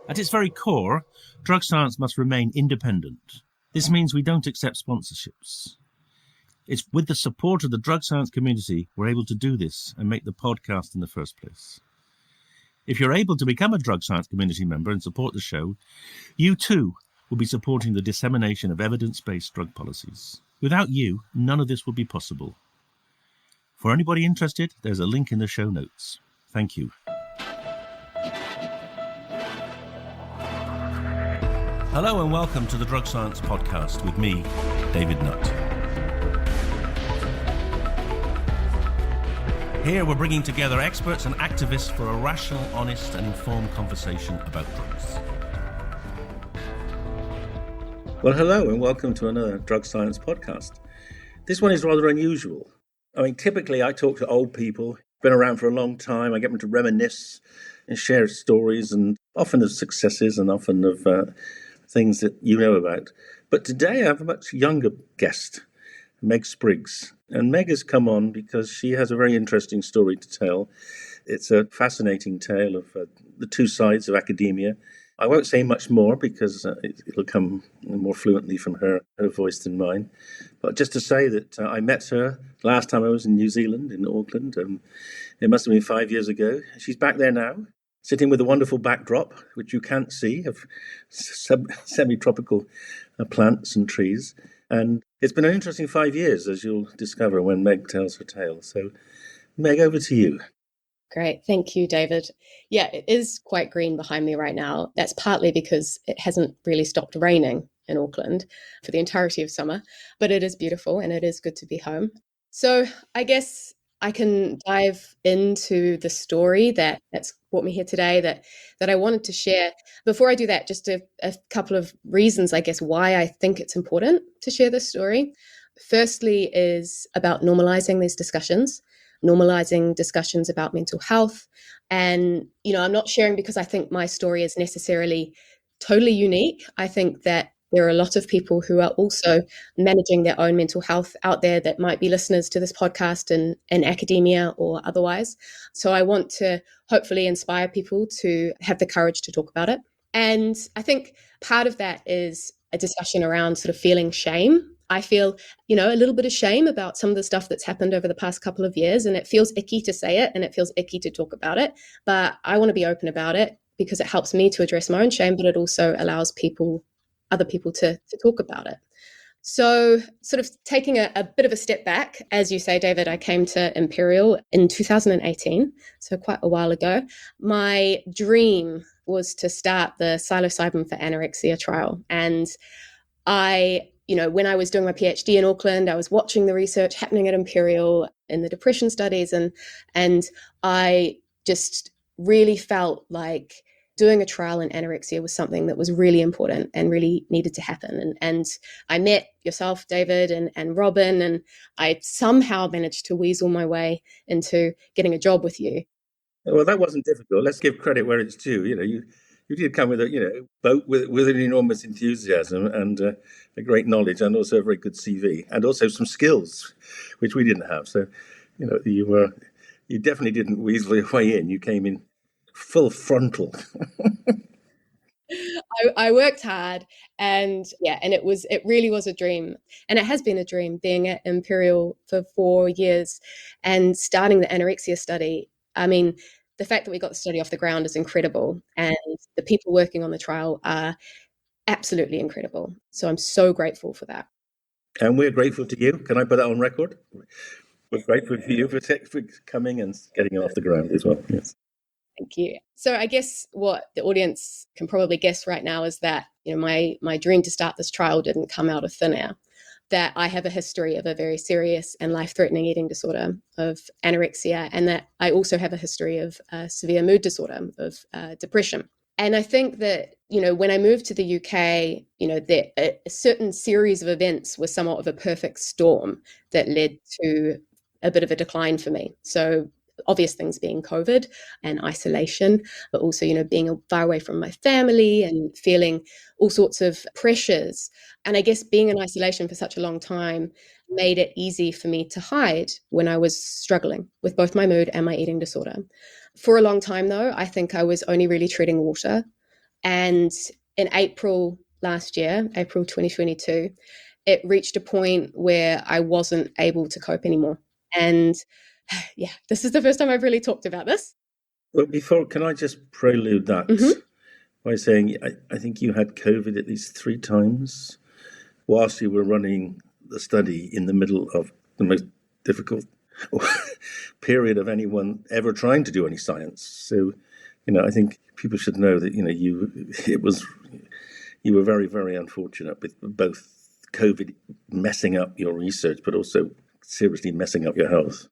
At its very core, drug science must remain independent. This means we don't accept sponsorships. It's with the support of the drug science community we're able to do this and make the podcast in the first place. If you're able to become a drug science community member and support the show, you too will be supporting the dissemination of evidence-based drug policies. Without you, none of this would be possible. For anybody interested, there's a link in the show notes. Thank you. Hello and welcome to the Drug Science Podcast with me, David Nutt. Here we're bringing together experts and activists for a rational, honest and informed conversation about drugs. Well, hello and welcome to another Drug Science Podcast. This one is rather unusual. I mean, typically I talk to old people, been around for a long time. I get them to reminisce and share stories, and often of successes and often of things that you know about. But today I have a much younger guest, Meg Spriggs. And Meg has come on because she has a very interesting story to tell. It's a fascinating tale of the two sides of academia. I won't say much more because it'll come more fluently from her voice than mine. But just to say that I met her last time I was in New Zealand, in Auckland. It must have been 5 years ago. She's back there now, sitting with a wonderful backdrop, which you can't see, of semi-tropical plants and trees. And it's been an interesting 5 years, as you'll discover when Meg tells her tale. So, Meg, over to you. Great. Thank you, David. Yeah, it is quite green behind me right now. That's partly because it hasn't really stopped raining in Auckland for the entirety of summer, but it is beautiful and it is good to be home. So I guess I can dive into the story that's brought me here today that I wanted to share. Before I do that, just a couple of reasons, I guess, why I think it's important to share this story. Firstly is about normalizing these discussions, normalizing discussions about mental health. And, I'm not sharing because I think my story is necessarily totally unique. I think that there are a lot of people who are also managing their own mental health out there that might be listeners to this podcast in academia or otherwise. So I want to hopefully inspire people to have the courage to talk about it. And I think part of that is a discussion around sort of feeling shame. I feel, a little bit of shame about some of the stuff that's happened over the past couple of years, and it feels icky to say it and it feels icky to talk about it. But I want to be open about it because it helps me to address my own shame, but it also allows other people to talk about it. So sort of taking a bit of a step back, as you say, David, I came to Imperial in 2018, so quite a while ago. My dream was to start the psilocybin for anorexia trial. And when I was doing my PhD in Auckland, I was watching the research happening at Imperial in the depression studies, and I just really felt like doing a trial in anorexia was something that was really important and really needed to happen. And I met yourself, David, and Robin, and I somehow managed to weasel my way into getting a job with you. Well, that wasn't difficult. Let's give credit where it's due. You did come with a boat with an enormous enthusiasm and a great knowledge, and also a very good CV, and also some skills, which we didn't have. So, you definitely didn't weasel your way in. You came in full frontal. I worked hard, and it really was a dream, and it has been a dream being at Imperial for 4 years and starting the anorexia study. I mean, the fact that we got the study off the ground is incredible, and the people working on the trial are absolutely incredible. So I'm so grateful for that. And we're grateful to you. Can I put that on record? We're grateful to you for coming and getting it off the ground as well. Yes. Thank you. So I guess what the audience can probably guess right now is that, my dream to start this trial didn't come out of thin air, that I have a history of a very serious and life-threatening eating disorder of anorexia, and that I also have a history of severe mood disorder of depression. And I think that, when I moved to the UK, a certain series of events was somewhat of a perfect storm that led to a bit of a decline for me. So obvious things being COVID and isolation, but also, being far away from my family and feeling all sorts of pressures. And I guess being in isolation for such a long time made it easy for me to hide when I was struggling with both my mood and my eating disorder. For a long time, though, I think I was only really treading water. And in April last year, April 2022, it reached a point where I wasn't able to cope anymore. And yeah, this is the first time I've really talked about this. Well, can I just prelude that by saying I think you had COVID at least 3 times whilst you were running the study in the middle of the most difficult period of anyone ever trying to do any science. So, I think people should know that, you were very, very unfortunate with both COVID messing up your research, but also seriously messing up your health.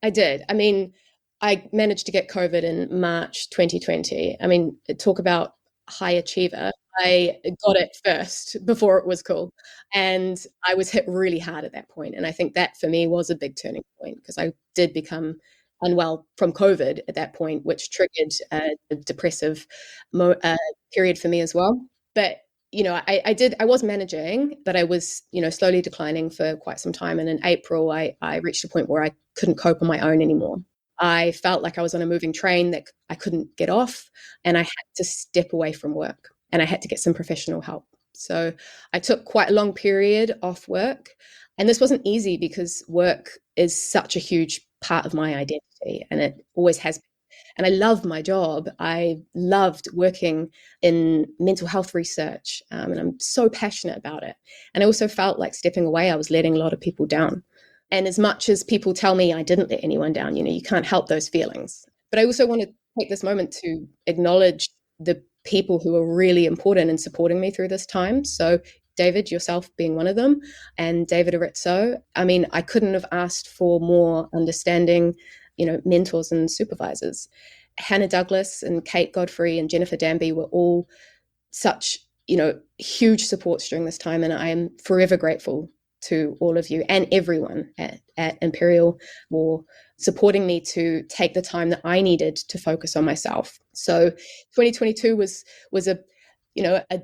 I did. I mean, I managed to get COVID in March 2020. I mean, talk about high achiever. I got it first before it was cool. And I was hit really hard at that point. And I think that for me was a big turning point because I did become unwell from COVID at that point, which triggered a depressive period for me as well. But I was managing, but I was, slowly declining for quite some time. And in April, I reached a point where I couldn't cope on my own anymore. I felt like I was on a moving train that I couldn't get off, and I had to step away from work and I had to get some professional help. So I took quite a long period off work. And this wasn't easy because work is such a huge part of my identity, and it always has been. And I loved my job. I loved working in mental health research, and I'm so passionate about it. And I also felt like stepping away, I was letting a lot of people down. And as much as people tell me I didn't let anyone down, you can't help those feelings. But I also want to take this moment to acknowledge the people who are really important in supporting me through this time. So David, yourself being one of them, and David Arizzo. I mean, I couldn't have asked for more understanding, mentors and supervisors. Hannah Douglas and Kate Godfrey and Jennifer Danby were all such, huge supports during this time. And I am forever grateful to all of you and everyone at Imperial for supporting me to take the time that I needed to focus on myself. So 2022 was a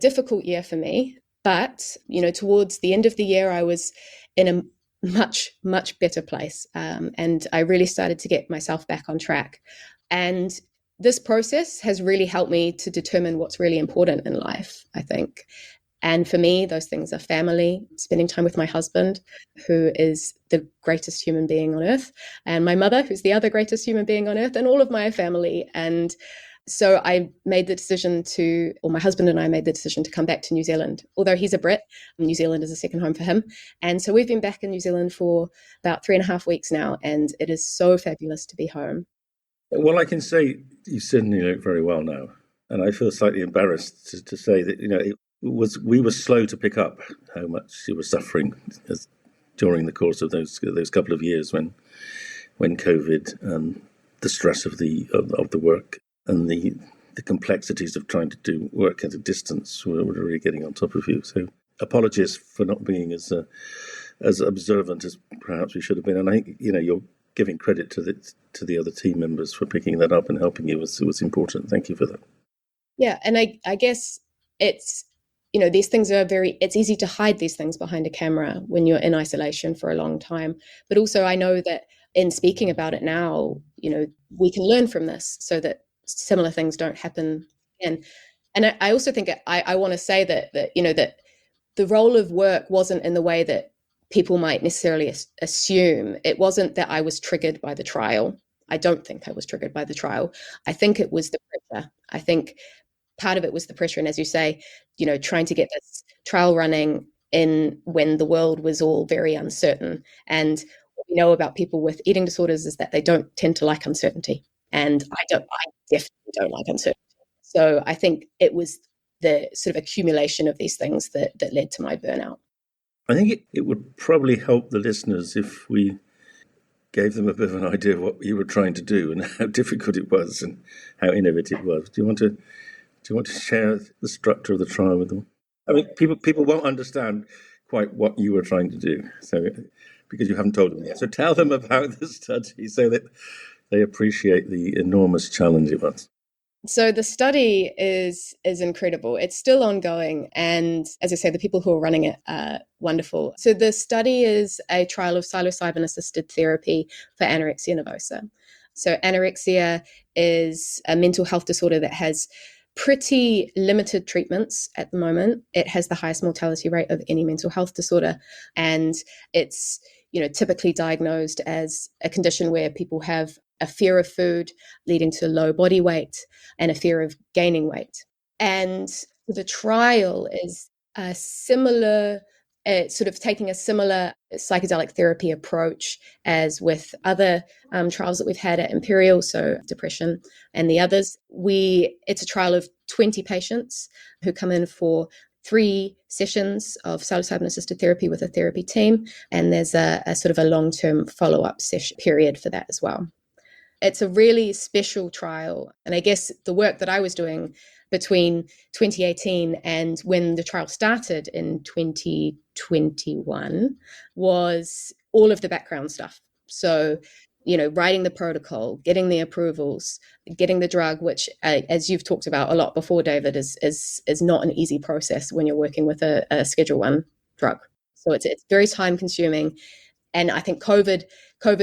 difficult year for me, but, towards the end of the year, I was in a much, much better place. And I really started to get myself back on track. And this process has really helped me to determine what's really important in life, I think. And for me, those things are family, spending time with my husband, who is the greatest human being on earth, and my mother, who's the other greatest human being on earth, and all of my family. And so I made the decision my husband and I made the decision to come back to New Zealand. Although he's a Brit, New Zealand is a second home for him. And so we've been back in New Zealand for about 3.5 weeks now, and it is so fabulous to be home. Well, I can say you certainly look very well now. And I feel slightly embarrassed to say that, we were slow to pick up how much you were suffering during the course of those couple of years when COVID and the stress of the work and the complexities of trying to do work at a distance were really getting on top of you. So apologies for not being as observant as perhaps we should have been. And I think you're giving credit to the other team members for picking that up and helping you was important. Thank you for that. Yeah, and I guess it's these things it's easy to hide these things behind a camera when you're in isolation for a long time. But also I know that in speaking about it now, we can learn from this so that similar things don't happen again. And I also think I want to say that the role of work wasn't in the way that people might necessarily assume. It wasn't that I was triggered by the trial. I don't think I was triggered by the trial. I think it was the pressure. I think part of it was the pressure. And as you say, trying to get this trial running in when the world was all very uncertain. And what we know about people with eating disorders is that they don't tend to like uncertainty. And I definitely don't like uncertainty. So I think it was the sort of accumulation of these things that led to my burnout. I think it would probably help the listeners if we gave them a bit of an idea of what you were trying to do and how difficult it was and how innovative it was. Do you want to share the structure of the trial with them? I mean, people won't understand quite what you were trying to do, so because you haven't told them yet. So tell them about the study so that they appreciate the enormous challenge it was. So the study is incredible. It's still ongoing. And as I say, the people who are running it are wonderful. So the study is a trial of psilocybin-assisted therapy for anorexia nervosa. So anorexia is a mental health disorder that has pretty limited treatments at the moment. It has the highest mortality rate of any mental health disorder, and it's typically diagnosed as a condition where people have a fear of food leading to low body weight and a fear of gaining weight. And the trial is a similar, sort of taking a similar psychedelic therapy approach as with other trials that we've had at Imperial, so depression and the others. It's a trial of 20 patients who come in for 3 sessions of psilocybin-assisted therapy with a therapy team, and there's a sort of a long-term follow-up session period for that as well. It's a really special trial, and I guess the work that I was doing between 2018 and when the trial started in 2021 was all of the background stuff. So, writing the protocol, getting the approvals, getting the drug, which, as you've talked about a lot before, David, is not an easy process when you're working with a Schedule 1 drug. So it's very time consuming. And I think COVID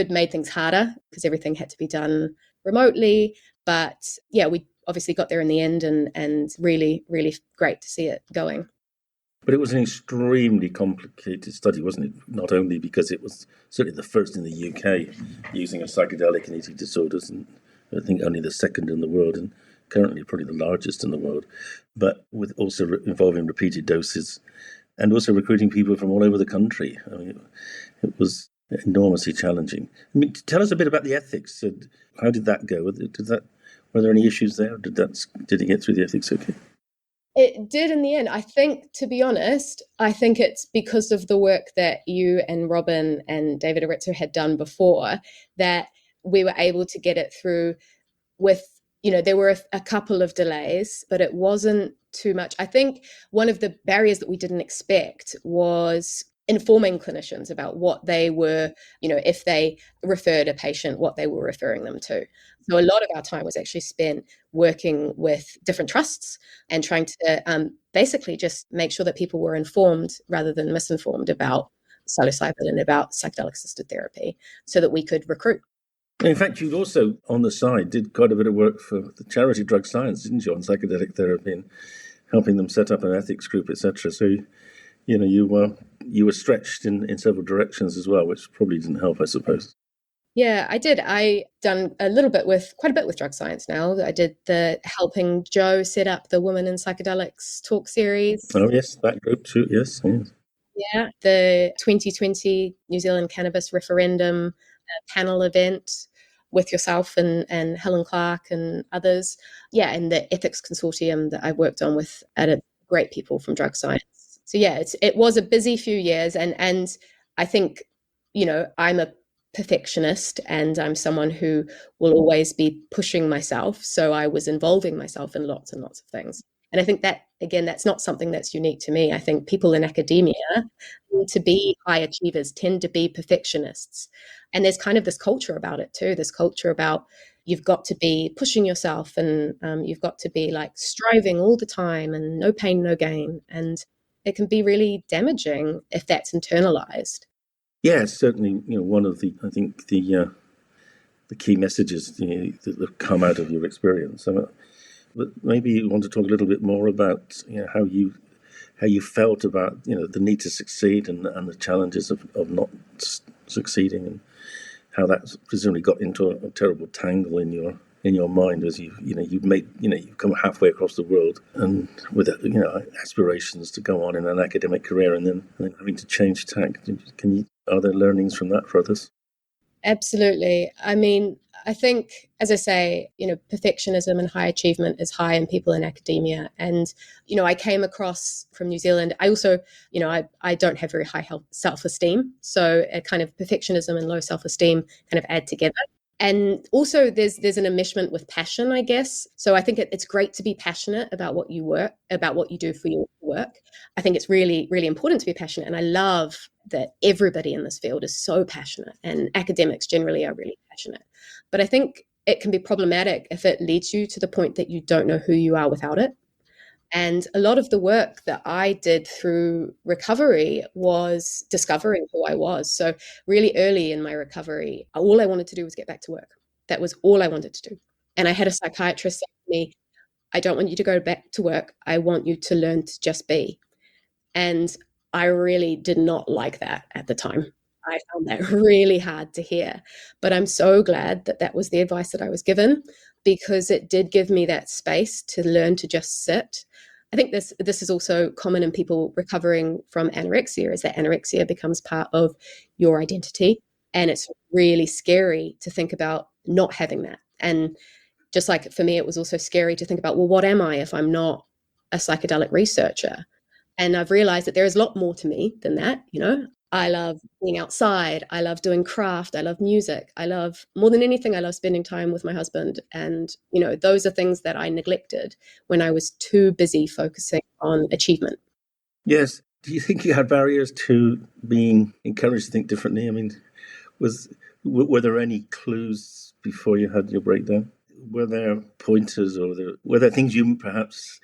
made things harder because everything had to be done remotely. But yeah, we obviously got there in the end, and really, really great to see it going. But it was an extremely complicated study, wasn't it? Not only because it was certainly the first in the UK using a psychedelic in eating disorders, and I think only the second in the world, and currently probably the largest in the world, but with also involving repeated doses and also recruiting people from all over the country. I mean, it was enormously challenging. I mean, tell us a bit about the ethics. How did that go? Were there any issues there? Did it get through the ethics okay? It did in the end. I think, to be honest, it's because of the work that you and Robin and David Aretzo had done before that we were able to get it through with, there were a couple of delays, but it wasn't too much. I think one of the barriers that we didn't expect was informing clinicians about what they were, if they referred a patient, what they were referring them to. So a lot of our time was actually spent working with different trusts and trying to basically just make sure that people were informed rather than misinformed about psilocybin and about psychedelic-assisted therapy so that we could recruit. In fact, you also, on the side, did quite a bit of work for the charity Drug Science, didn't you, on psychedelic therapy and helping them set up an ethics group, etc. So, you were stretched in several directions as well, which probably didn't help, I suppose. Yeah, I did. I done quite a bit with Drug Science now. I did the helping Joe set up the Women in Psychedelics talk series. Oh, yes, that group too, yes. Yeah, the 2020 New Zealand Cannabis Referendum panel event with yourself and Helen Clark and others. Yeah, and the ethics consortium that I worked on with great people from Drug Science. So yeah, it was a busy few years, and I think, I'm a perfectionist and I'm someone who will always be pushing myself. So I was involving myself in lots and lots of things. And I think that, again, that's not something that's unique to me. I think people in academia tend to be high achievers, tend to be perfectionists. And there's kind of this culture about it too, this culture about you've got to be pushing yourself and you've got to be like striving all the time and no pain, no gain. And it can be really damaging if that's internalized. Yeah, it's certainly one of the key messages that have come out of your experience. But maybe you want to talk a little bit more about how you felt about the need to succeed and the challenges of not succeeding, and how that presumably got into a terrible tangle in your mind as you've come halfway across the world and with aspirations to go on in an academic career and then having to change tack. Are there learnings from that for others? Absolutely. I mean, I think, as I say, perfectionism and high achievement is high in people in academia. And, I came across from New Zealand. I also, I don't have very high self-esteem. So a kind of perfectionism and low self-esteem kind of add together. And also there's an enmeshment with passion, I guess. So I think it's great to be passionate about what you do for your work. I think it's really, really important to be passionate. And I love that everybody in this field is so passionate, and academics generally are really passionate. But I think it can be problematic if it leads you to the point that you don't know who you are without it. And a lot of the work that I did through recovery was discovering who I was. So really early in my recovery, all I wanted to do was get back to work. That was all I wanted to do. And I had a psychiatrist say to me, I don't want you to go back to work. I want you to learn to just be. And I really did not like that at the time. I found that really hard to hear. But I'm so glad that that was the advice that I was given, because it did give me that space to learn to just sit. I think this is also common in people recovering from anorexia, is that anorexia becomes part of your identity. And it's really scary to think about not having that. And just like for me, it was also scary to think about, well, what am I if I'm not a psychedelic researcher? And I've realized that there is a lot more to me than that. I love being outside. I love doing craft. I love music. More than anything, I love spending time with my husband. And, those are things that I neglected when I was too busy focusing on achievement. Yes. Do you think you had barriers to being encouraged to think differently? I mean, were there any clues before you had your breakdown? Were there pointers, or were there things you perhaps,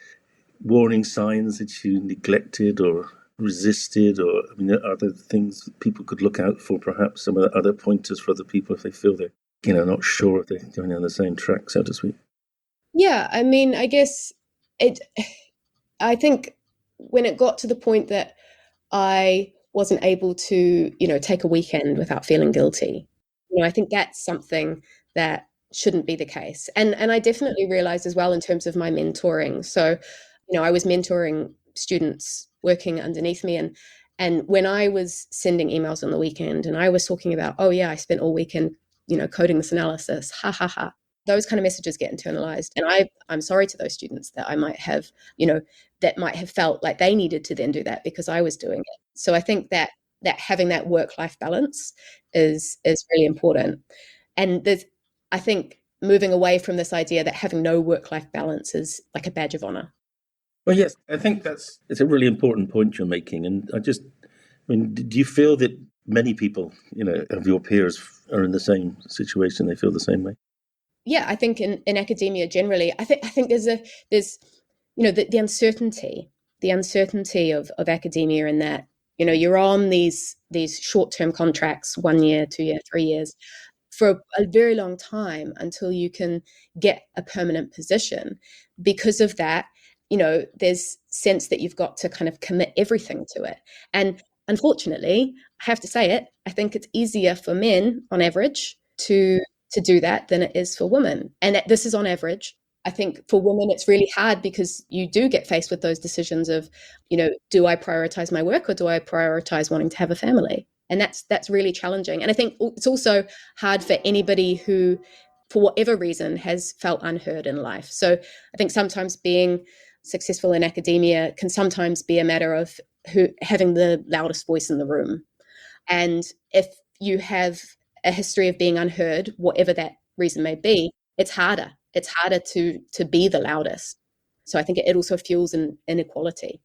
warning signs that you neglected or resisted, or are there things that people could look out for, perhaps some other pointers for other people if they feel they're not sure if they're going on the same track, so to speak? Yeah, I mean, I think when it got to the point that I wasn't able to, take a weekend without feeling guilty, I think that's something that shouldn't be the case. And I definitely realized as well in terms of my mentoring. So, I was mentoring students working underneath me, and when I was sending emails on the weekend and I was talking about, oh yeah, I spent all weekend, coding this analysis, ha ha ha. Those kind of messages get internalized. And I'm sorry to those students that I might have, that might have felt like they needed to then do that because I was doing it. So I think that having that work-life balance is really important. And I think moving away from this idea that having no work-life balance is like a badge of honor. Well, yes, I think it's a really important point you're making. And do you feel that many people, of your peers are in the same situation? They feel the same way? Yeah, I think in academia generally, I think there's the uncertainty of academia, in that, you're on these short-term contracts, 1 year, 2 year, 3 years, for a very long time until you can get a permanent position. Because of that, there's sense that you've got to kind of commit everything to it. And unfortunately, I have to say it, I think it's easier for men on average to do that than it is for women. And this is on average. I think for women, it's really hard because you do get faced with those decisions of, do I prioritize my work or do I prioritize wanting to have a family? And that's really challenging. And I think it's also hard for anybody who, for whatever reason, has felt unheard in life. So I think sometimes being successful in academia can sometimes be a matter of having the loudest voice in the room. And if you have a history of being unheard, whatever that reason may be, it's harder. It's harder to be the loudest. So I think it also fuels an inequality.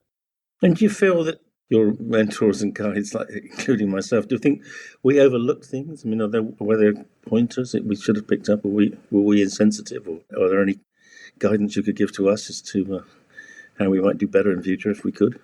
And do you feel that your mentors and guides, like including myself, do you think we overlooked things? I mean, were there pointers that we should have picked up, or were we insensitive, or are there any guidance you could give to us as to how we might do better in future if we could?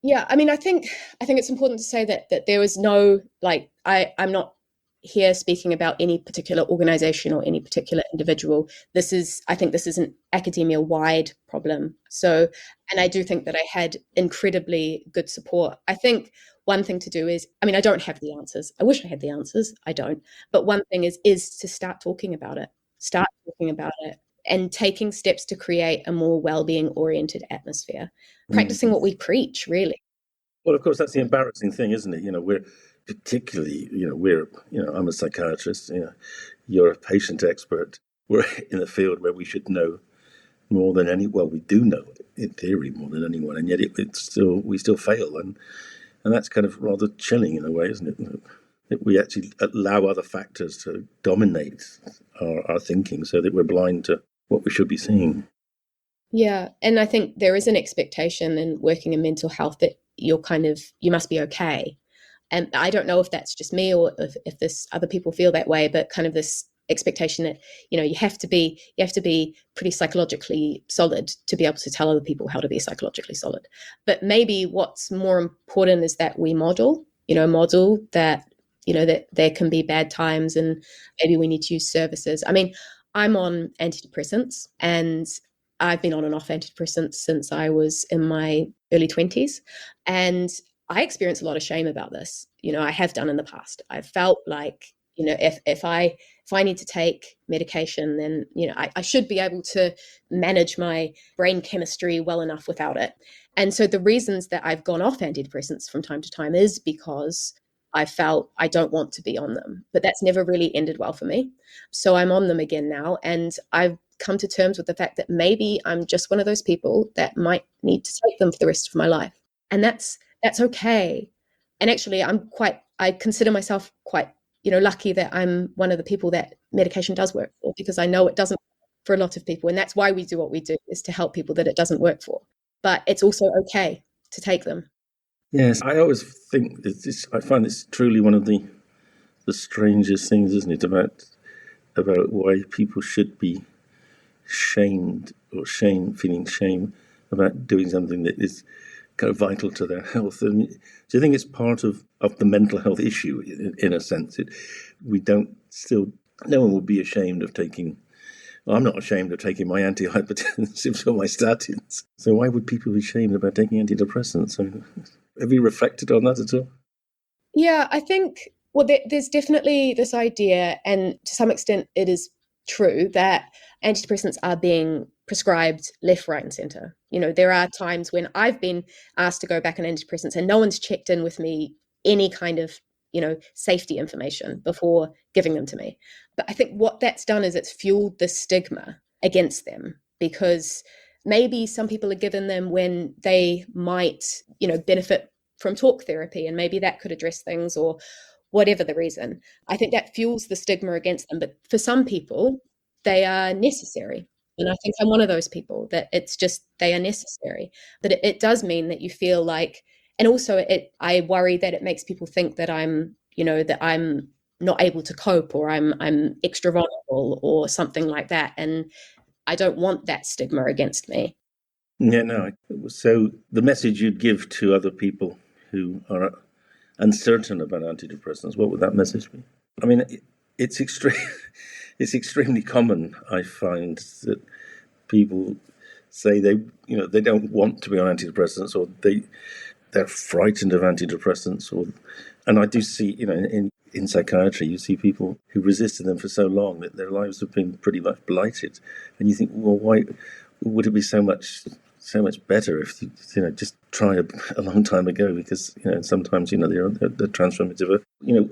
Yeah, I mean, I think it's important to say that there was no, like, I'm not here speaking about any particular organization or any particular individual. I think this is an academia-wide problem. So, and I do think that I had incredibly good support. I think one thing to do is, I mean, I don't have the answers. I wish I had the answers. I don't. But one thing is to start talking about it. Start talking about it and taking steps to create a more well-being oriented atmosphere. Practicing what we preach, really. Well, of course, that's the embarrassing thing, isn't it? We're particularly, I'm a psychiatrist, you're a patient expert. We're in a field where we should know more than we do know, in theory, more than anyone, and yet we still fail. And that's kind of rather chilling in a way, isn't it? That we actually allow other factors to dominate our thinking so that we're blind to what we should be seeing. Yeah. And I think there is an expectation in working in mental health that you must be okay. And I don't know if that's just me or if this other people feel that way, but kind of this expectation that, you have to be pretty psychologically solid to be able to tell other people how to be psychologically solid. But maybe what's more important is that we model that, that there can be bad times and maybe we need to use services. I mean, I'm on antidepressants, and I've been on and off antidepressants since I was in my early 20s. And I experience a lot of shame about this. I have done in the past. I felt like, if I need to take medication, then, I should be able to manage my brain chemistry well enough without it. And so the reasons that I've gone off antidepressants from time to time is because I felt I don't want to be on them. But that's never really ended well for me. So I'm on them again now. And I've come to terms with the fact that maybe I'm just one of those people that might need to take them for the rest of my life. And that's okay. And actually, I consider myself quite, lucky that I'm one of the people that medication does work for, because I know it doesn't for a lot of people. And that's why we do what we do, is to help people that it doesn't work for. But it's also okay to take them. Yes, I always think I find it's truly one of the strangest things, isn't it, about why people should be shamed or feeling shame about doing something that is kind of vital to their health. And do you think it's part of the mental health issue in a sense? No one would be ashamed of taking. Well, I'm not ashamed of taking my antihypertensives or my statins. So why would people be ashamed about taking antidepressants? Have you reflected on that at all? Yeah, I think, there's definitely this idea, and to some extent it is true, that antidepressants are being prescribed left, right, and center. There are times when I've been asked to go back on antidepressants and no one's checked in with me any kind of, safety information before giving them to me. But I think what that's done is it's fueled the stigma against them, because maybe some people are given them when they might, benefit from talk therapy, and maybe that could address things, or whatever the reason. I think that fuels the stigma against them. But for some people, they are necessary. And I think I'm one of those people that it's just, they are necessary. But it does mean that you feel like, and also I worry that it makes people think that I'm not able to cope, or I'm extra vulnerable or something like that. And I don't want that stigma against me. Yeah, no. So the message you'd give to other people who are uncertain about antidepressants, what would that message be? I mean, it's it's extremely common, I find, that people say they don't want to be on antidepressants, or they're frightened of antidepressants, and I do see, in psychiatry, you see people who resisted them for so long that their lives have been pretty much blighted, and you think, well, why would it be so much better if you just tried a long time ago? Because sometimes they're transformative.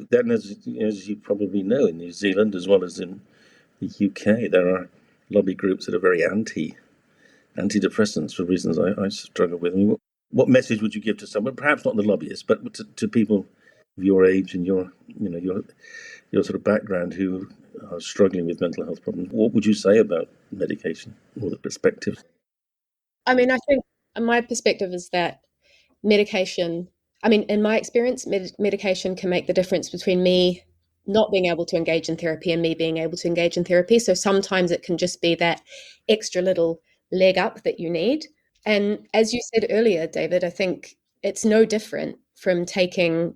Then as you probably know, in New Zealand as well as in the UK, there are lobby groups that are very antidepressants for reasons I struggle with. I mean, what message would you give to someone, perhaps not the lobbyists, but to people of your age and your sort of background who are struggling with mental health problems? What would you say about medication or the perspective? I mean, I think my perspective is that medication, in my experience, medication can make the difference between me not being able to engage in therapy and me being able to engage in therapy. So sometimes it can just be that extra little leg up that you need. And as you said earlier, David, I think it's no different from taking,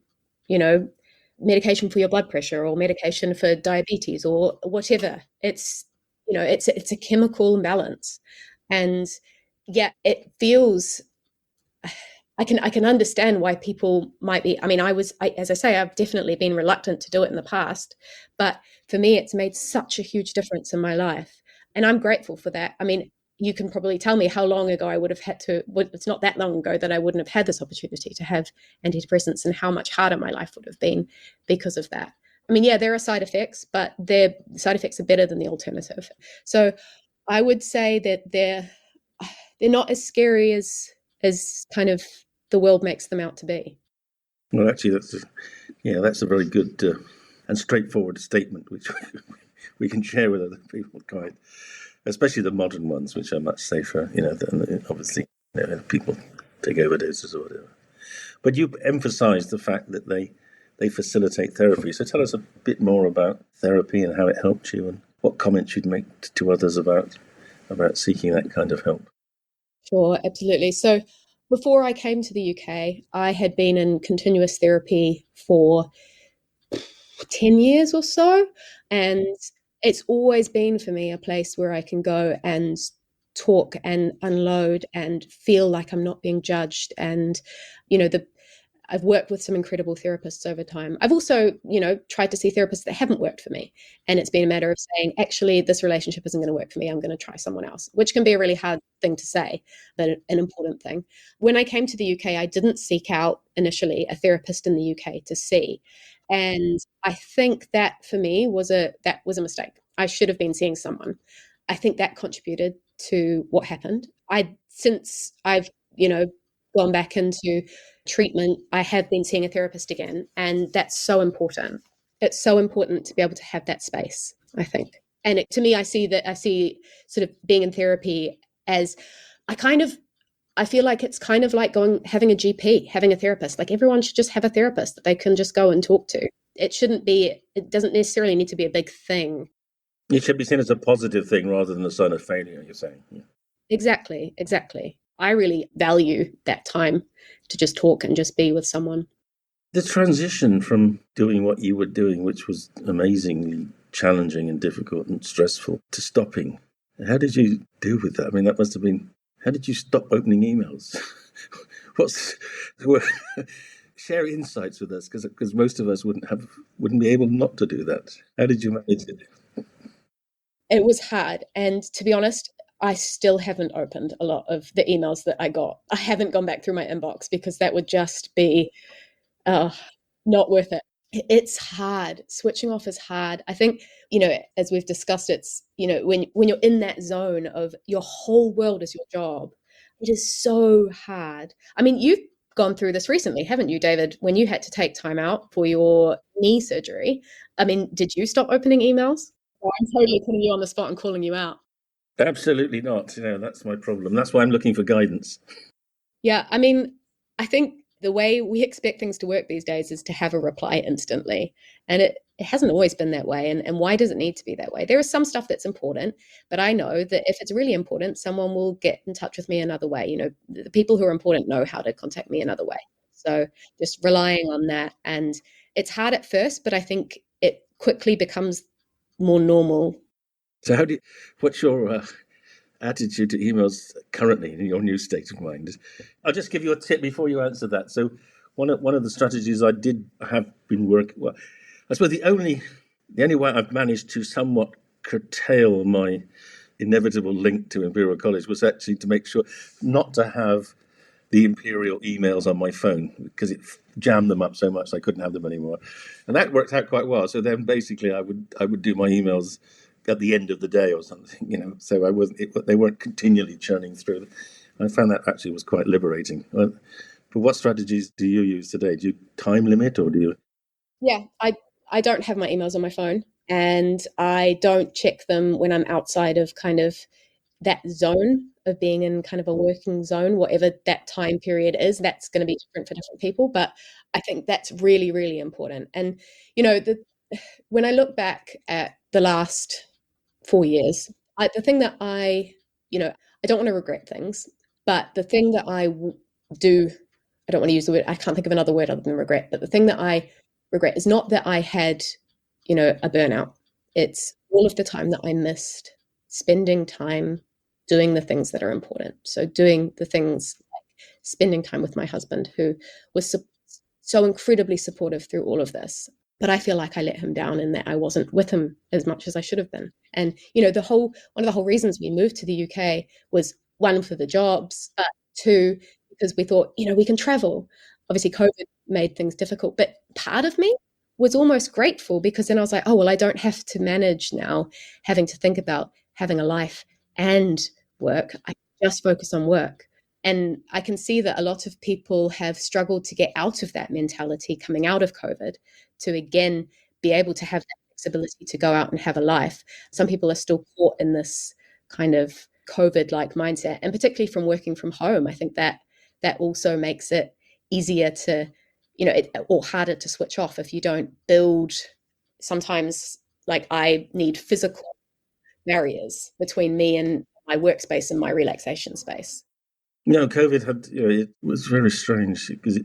medication for your blood pressure or medication for diabetes or whatever. It's a chemical imbalance. And yeah, it feels, I can understand why people might be. As I say, I've definitely been reluctant to do it in the past, but for me, it's made such a huge difference in my life. And I'm grateful for that. You can probably tell me how long ago I would have had to, it's not that long ago that I wouldn't have had this opportunity to have antidepressants, and how much harder my life would have been because of that. Yeah, there are side effects, but their side effects are better than the alternative. So I would say that they're not as scary as kind of the world makes them out to be. Well, actually, that's a very good and straightforward statement, which we can share with other people, quite, especially the modern ones, which are much safer. Than obviously people take overdoses or whatever. But you emphasised the fact that they facilitate therapy. So tell us a bit more about therapy and how it helped you, and what comments you'd make to others about seeking that kind of help. Sure, absolutely. So before I came to the UK, I had been in continuous therapy for 10 years or so. And it's always been for me a place where I can go and talk and unload and feel like I'm not being judged. And, I've worked with some incredible therapists over time. I've also, tried to see therapists that haven't worked for me. And it's been a matter of saying, actually, this relationship isn't going to work for me. I'm going to try someone else, which can be a really hard thing to say, but an important thing. When I came to the UK, I didn't seek out initially a therapist in the UK to see. And I think that for me was a mistake. I should have been seeing someone. I think that contributed to what happened. Since I've, gone back into treatment, I have been seeing a therapist again, and that's so important. It's so important to be able to have that space, I think. And to me, I see sort of being in therapy as I feel like it's kind of like having a GP, having a therapist. Like everyone should just have a therapist that they can just go and talk to. It doesn't necessarily need to be a big thing. It should be seen as a positive thing rather than a sign of failure, you're saying. Yeah. Exactly. I really value that time to just talk and just be with someone. The transition from doing what you were doing, which was amazingly challenging and difficult and stressful, to stopping. How did you deal with that? I mean, that must have been... How did you stop opening emails? Share insights with us, because most of us wouldn't be able not to do that. How did you manage it? It was hard. And to be honest, I still haven't opened a lot of the emails that I got. I haven't gone back through my inbox because that would just be not worth it. It's hard. Switching off is hard. I think, as we've discussed, it's, when you're in that zone of your whole world is your job, it is so hard. I mean, you've gone through this recently, haven't you, David, when you had to take time out for your knee surgery? I mean, did you stop opening emails? Oh, I'm totally putting you on the spot and calling you out. Absolutely not. That's my problem. That's why I'm looking for guidance. Yeah, I mean, I think the way we expect things to work these days is to have a reply instantly. And it hasn't always been that way. And why does it need to be that way? There is some stuff that's important, but I know that if it's really important, someone will get in touch with me another way. The people who are important know how to contact me another way. So just relying on that. And it's hard at first, but I think it quickly becomes more normal. So what's your attitude to emails currently in your new state of mind? I'll just give you a tip before you answer that. So one of the strategies I have been working, well, I suppose the only way I've managed to somewhat curtail my inevitable link to Imperial College was actually to make sure not to have the Imperial emails on my phone, because it jammed them up so much I couldn't have them anymore. And that worked out quite well. So then basically I would do my emails at the end of the day or something, so they weren't continually churning through. I found that actually was quite liberating. But what strategies do you use today? Do you time limit, or do you? Yeah, I don't have my emails on my phone, and I don't check them when I'm outside of kind of that zone of being in kind of a working zone, whatever that time period is. That's going to be different for different people, but I think that's really, really important. And, when I look back at the last 4 years, the thing that I don't want to regret things, but the thing that I do, I don't want to use the word, I can't think of another word other than regret, but the thing that I regret is not that I had, a burnout. It's all of the time that I missed spending time doing the things that are important. So doing the things like spending time with my husband, who was so incredibly supportive through all of this. But I feel like I let him down in that I wasn't with him as much as I should have been. And, one of the whole reasons we moved to the UK was, one, for the jobs, but two, because we thought, we can travel. Obviously, COVID made things difficult, but part of me was almost grateful, because then I was like, oh, well, I don't have to manage now having to think about having a life and work. I just focus on work. And I can see that a lot of people have struggled to get out of that mentality coming out of COVID, to again be able to have that flexibility to go out and have a life. Some people are still caught in this kind of COVID-like mindset, and particularly from working from home. I think that also makes it easier to, or harder to switch off if you don't build. Sometimes, like, I need physical barriers between me and my workspace and my relaxation space. COVID had, it was very strange, because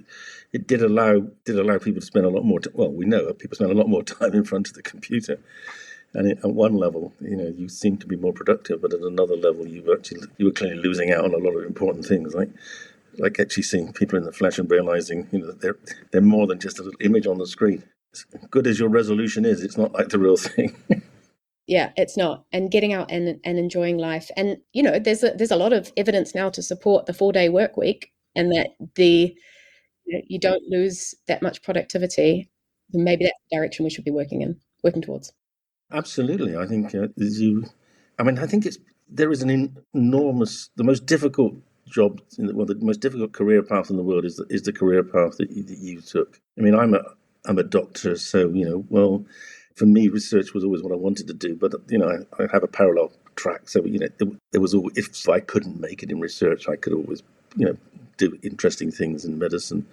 it did allow people to spend a lot more. Well, we know people spend a lot more time in front of the computer, And at one level, you seem to be more productive, but at another level, you were clearly losing out on a lot of important things, like actually seeing people in the flesh and realizing, that they're more than just a little image on the screen. As good as your resolution is, it's not like the real thing. Yeah, it's not. And getting out and enjoying life. And, there's a lot of evidence now to support the 4-day work week, and that you don't lose that much productivity. Maybe that's the direction we should be working towards. Absolutely. I think I think there is an enormous, the most difficult job, the most difficult career path in the world is the career path that you took. I mean, I'm a doctor, so, for me, research was always what I wanted to do, but, I have a parallel track. So, it was always, if I couldn't make it in research, I could always, do interesting things in medicine.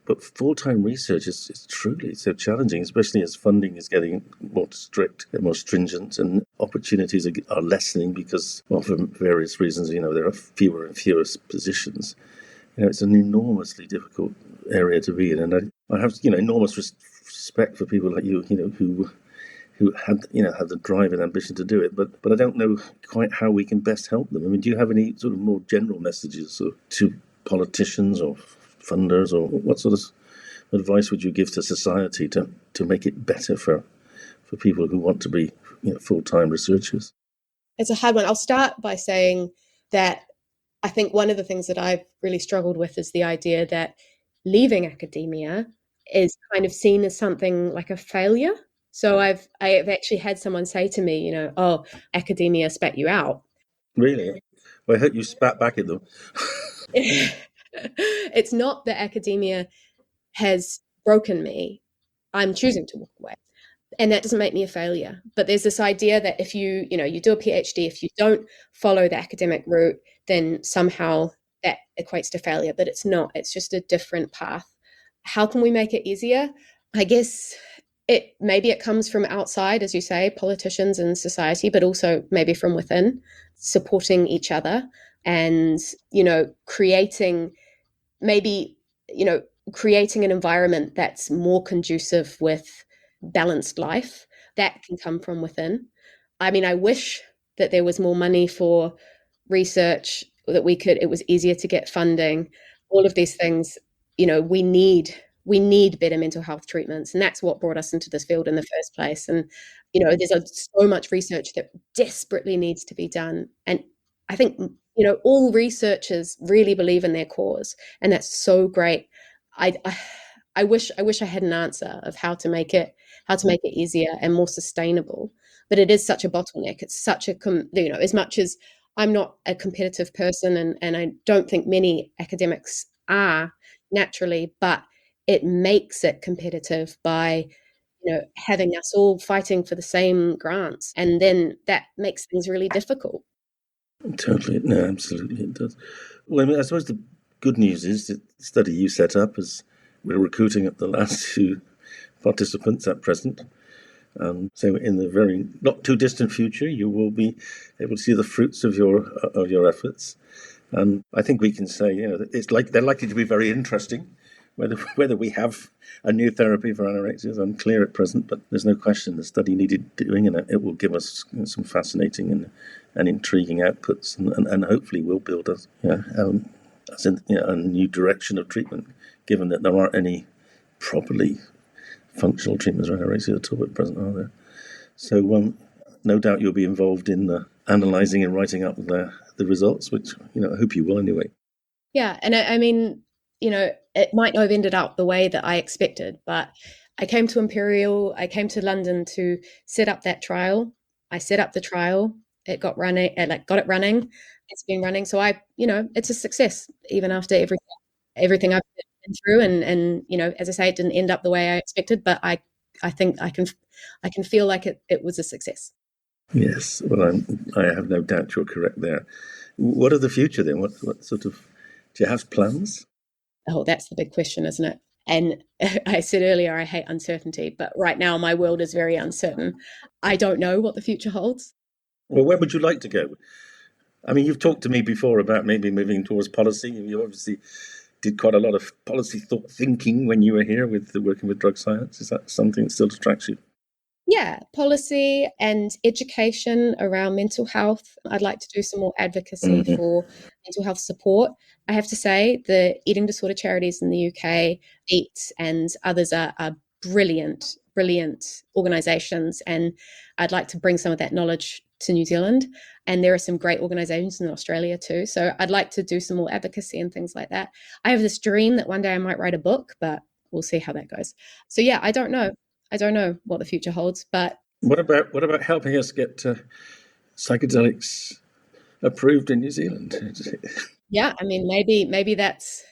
But full-time research is truly so challenging, especially as funding is getting more strict and more stringent, and opportunities are lessening because, for various reasons, there are fewer and fewer positions. It's an enormously difficult area to be in, and I have enormous respect for people like you, who had the drive and ambition to do it, but I don't know quite how we can best help them. I mean, do you have any sort of more general messages to politicians or funders, or what sort of advice would you give to society to make it better for people who want to be full-time researchers? It's a hard one. I'll start by saying that I think one of the things that I've really struggled with is the idea that leaving academia is kind of seen as something like a failure. So I've actually had someone say to me, oh, academia spat you out. Really? Well, I hope you spat back at them. It's not that academia has broken me. I'm choosing to walk away. And that doesn't make me a failure. But there's this idea that if you do a PhD, if you don't follow the academic route, then somehow that equates to failure. But it's not. It's just a different path. How can we make it easier? I guess maybe it comes from outside, as you say, politicians and society, but also maybe from within, supporting each other and, creating an environment that's more conducive with balanced life. That can come from within. I mean, I wish that there was more money for research, that it was easier to get funding, all of these things. We need better mental health treatments, and that's what brought us into this field in the first place. And there's so much research that desperately needs to be done, and I think all researchers really believe in their cause, and that's so great. I wish I had an answer of how to make it easier and more sustainable, but it is such a bottleneck. It's such a as much as I'm not a competitive person, and I don't think many academics are naturally, but it makes it competitive by having us all fighting for the same grants, and then that makes things really difficult. Totally, no, absolutely it does. Well, I mean, I suppose the good news is that the study you set up is we're recruiting at the last 2 participants at present. So in the very not too distant future, you will be able to see the fruits of your efforts. And I think we can say, they're likely to be very interesting. Whether we have a new therapy for anorexia is unclear at present, but there's no question the study needed doing, and it will give us some fascinating and intriguing outputs, and hopefully will build us a new direction of treatment, given that there aren't any properly functional treatments for anorexia at all at present, are there? So no doubt you'll be involved in analysing and writing up the results, which I hope you will anyway. Yeah, and I mean, it might not have ended up the way that I expected, but I came to London to set up that trial. I set up the trial. It got running. Got it running. It's been running. So it's a success even after everything I've been through. And as I say, it didn't end up the way I expected, but I think I can feel like it was a success. Yes, well, I have no doubt you're correct there. What of the future then? What sort of, do you have plans? Oh, that's the big question, isn't it? And I said earlier, I hate uncertainty, but right now my world is very uncertain. I don't know what the future holds. Well, where would you like to go? I mean, you've talked to me before about maybe moving towards policy. You obviously did quite a lot of policy thinking when you were here working with drug science. Is that something that still attracts you? Yeah, policy and education around mental health. I'd like to do some more advocacy for mental health support. I have to say, the eating disorder charities in the UK, EAT and others are brilliant, brilliant organisations. And I'd like to bring some of that knowledge to New Zealand. And there are some great organisations in Australia too. So I'd like to do some more advocacy and things like that. I have this dream that one day I might write a book, but we'll see how that goes. So yeah, I don't know. I don't know what the future holds, but What about helping us get psychedelics approved in New Zealand? yeah, I mean, maybe that's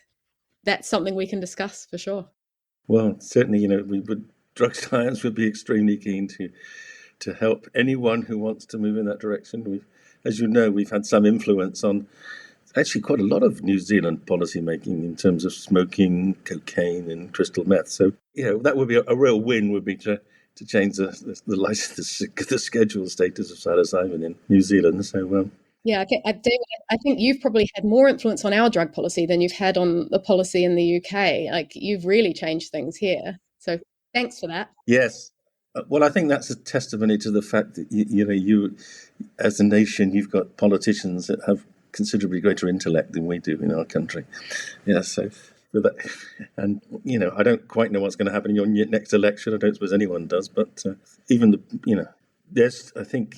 something we can discuss for sure. Well, certainly, drug science would be extremely keen to help anyone who wants to move in that direction. As you know, we've had some influence on actually quite a lot of New Zealand policy making in terms of smoking, cocaine, and crystal meth. So, that would be a real win. Would be to change the license, the schedule status of psilocybin in New Zealand. So, yeah, David, I think you've probably had more influence on our drug policy than you've had on the policy in the UK. Like, you've really changed things here. So thanks for that. Yes. Well, I think that's a testimony to the fact that you as a nation, you've got politicians that have considerably greater intellect than we do in our country. Yeah, so that, and I don't quite know what's going to happen in your next election. I don't suppose anyone does, but even there's, I think,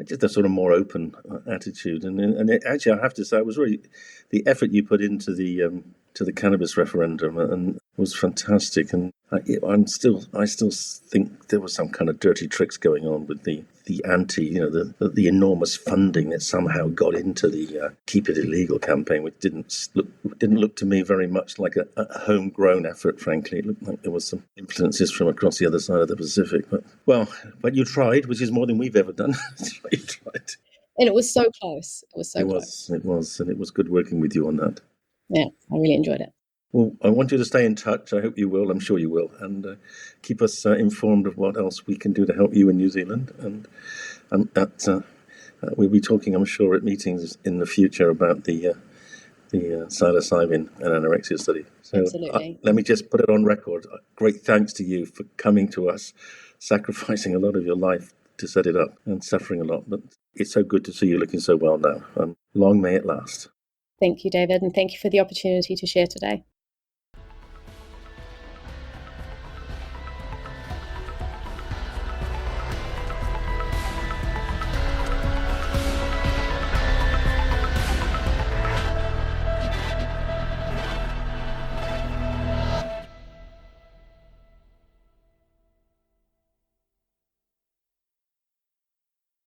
just a sort of more open attitude, and actually, I have to say, it was really the effort you put into the cannabis referendum and was fantastic. And I still think there was some kind of dirty tricks going on with the the enormous funding that somehow got into the Keep It Illegal campaign, which didn't look to me very much like a homegrown effort. Frankly, it looked like there was some influences from across the other side of the Pacific. But you tried, which is more than we've ever done. You tried. And it was so close. It was so close. It was, and it was good working with you on that. Yeah, I really enjoyed it. Well, I want you to stay in touch. I hope you will. I'm sure you will. And keep us informed of what else we can do to help you in New Zealand. And we'll be talking, I'm sure, at meetings in the future about the psilocybin and anorexia study. So absolutely. Let me just put it on record. Great thanks to you for coming to us, sacrificing a lot of your life to set it up and suffering a lot. But it's so good to see you looking so well now. Long may it last. Thank you, David, and thank you for the opportunity to share today.